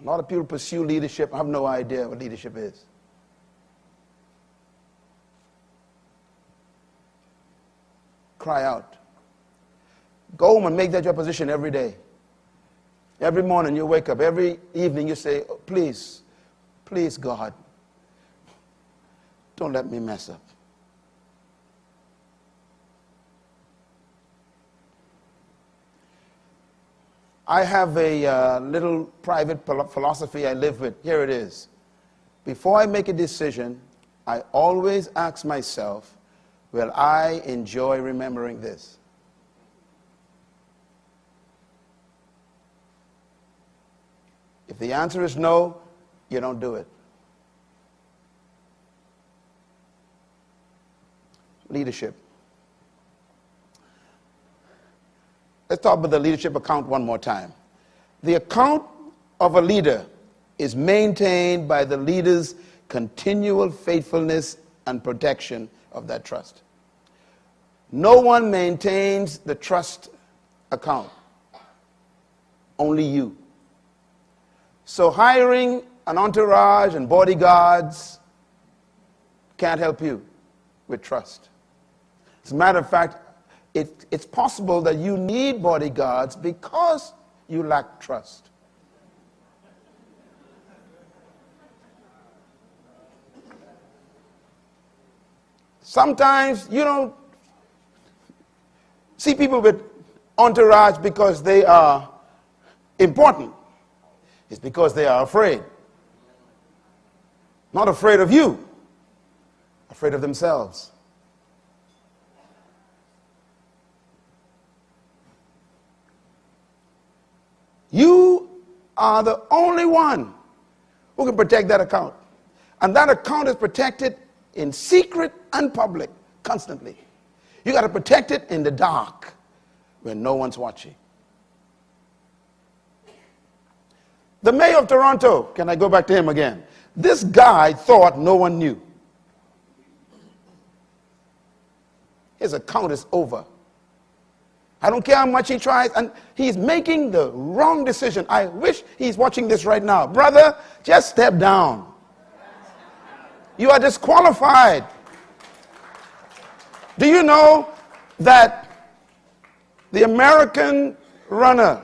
A lot of people pursue leadership, have no idea what leadership is. Cry out. Go home and make that your position every day. Every morning you wake up, every evening you say, oh, please, please God, don't let me mess up. I have a little private philosophy I live with. Here it is. Before I make a decision, I always ask myself, will I enjoy remembering this? If the answer is no, you don't do it. Leadership. Let's talk about the leadership account one more time. The account of a leader is maintained by the leader's continual faithfulness and protection of that trust. No one maintains the trust account, only you. So hiring an entourage and bodyguards can't help you with trust. As a matter of fact, it's possible that you need bodyguards because you lack trust. Sometimes you don't see people with entourage because they are important. It's because they are afraid. Not afraid of you, afraid of themselves. You are the only one who can protect that account. And that account is protected in secret and public, constantly. You got to protect it in the dark when no one's watching. The mayor of Toronto, can I go back to him again? This guy thought no one knew. His account is over. I don't care how much he tries, and he's making the wrong decision. I wish he's watching this right now. Brother, just step down. You are disqualified. Do you know that the American runner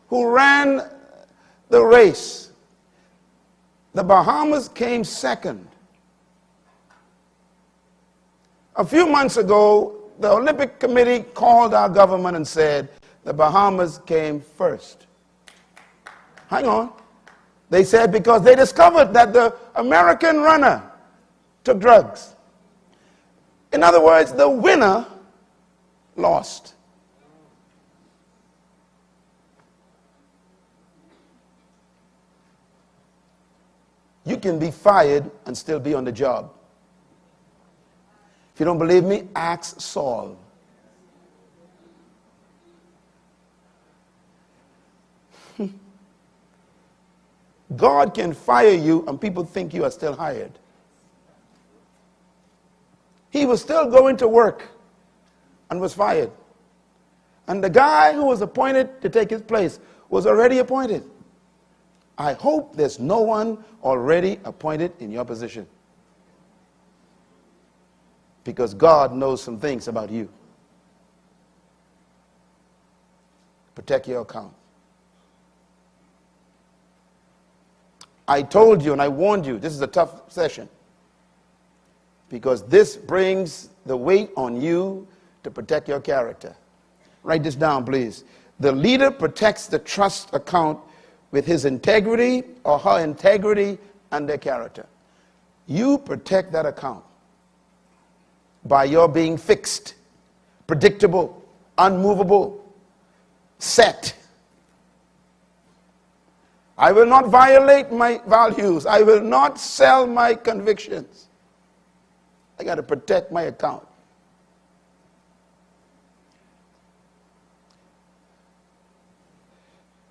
who ran the race, the Bahamas came second? A few months ago, the Olympic Committee called our government and said the Bahamas came first. Hang on. They said because they discovered that the American runner took drugs. In other words, the winner lost. You can be fired and still be on the job. If you don't believe me, ask Saul. God can fire you and people think you are still hired. He was still going to work and was fired. And the guy who was appointed to take his place was already appointed. I hope there's no one already appointed in your position. Because God knows some things about you. Protect your account. I told you and I warned you, this is a tough session. Because this brings the weight on you to protect your character. Write this down, please. The leader protects the trust account with his integrity or her integrity and their character. You protect that account by your being fixed, predictable, unmovable, set. I will not violate my values. I will not sell my convictions. I got to protect my account.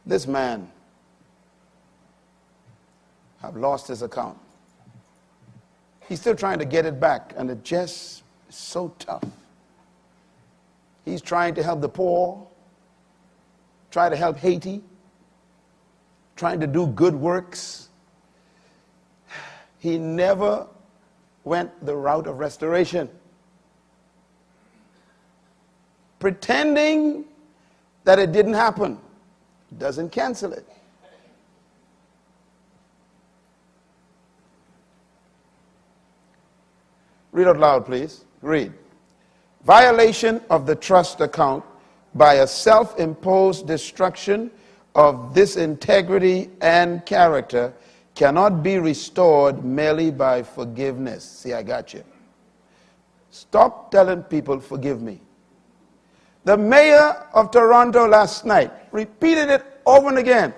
This man have lost his account. He's still trying to get it back, and it just is so tough. He's trying to help the poor, try to help Haiti, trying to do good works. He never went the route of restoration. Pretending that it didn't happen doesn't cancel it. Read out loud, please. Read. Violation of the trust account by a self-imposed destruction of this integrity and character cannot be restored merely by forgiveness. See, I got you. Stop telling people, forgive me. The mayor of Toronto last night repeated it over and again.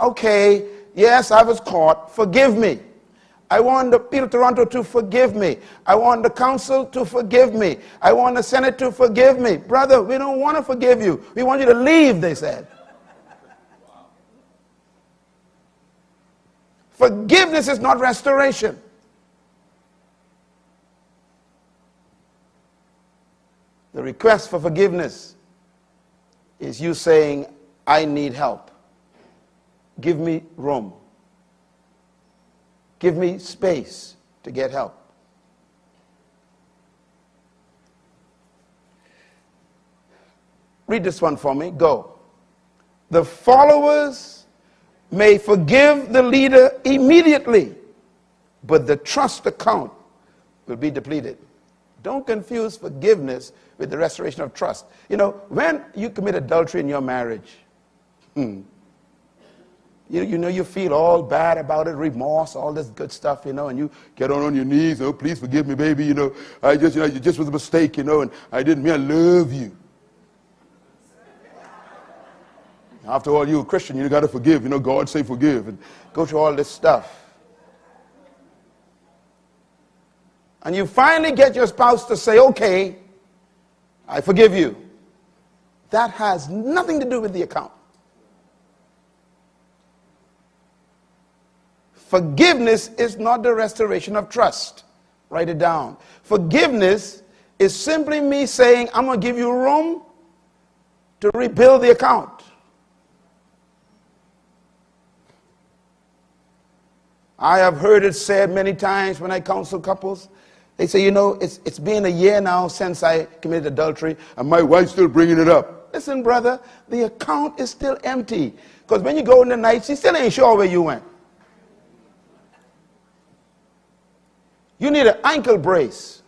Okay, yes, I was caught. Forgive me. I want the people of Toronto to forgive me. I want the council to forgive me. I want the Senate to forgive me. Brother, we don't want to forgive you. We want you to leave, they said. Forgiveness is not restoration. The request for forgiveness is you saying, I need help. Give me room. Give me space to get help. Read this one for me. Go. The followers may forgive the leader immediately, but the trust account will be depleted. Don't confuse forgiveness with the restoration of trust. You know, when you commit adultery in your marriage, you feel all bad about it, remorse, all this good stuff, and you get on your knees, oh, please forgive me, baby, I just, it just was a mistake, and I didn't mean, I love you. After all, you're a Christian, you got to forgive, God say forgive, and go through all this stuff. And you finally get your spouse to say, okay, I forgive you. That has nothing to do with the account. Forgiveness is not the restoration of trust. Write it down. Forgiveness is simply me saying, I'm going to give you room to rebuild the account. I have heard it said many times when I counsel couples. They say, it's been a year now since I committed adultery, and my wife's still bringing it up. Listen, brother, the account is still empty. Because when you go in the night, she still ain't sure where you went. You need an ankle brace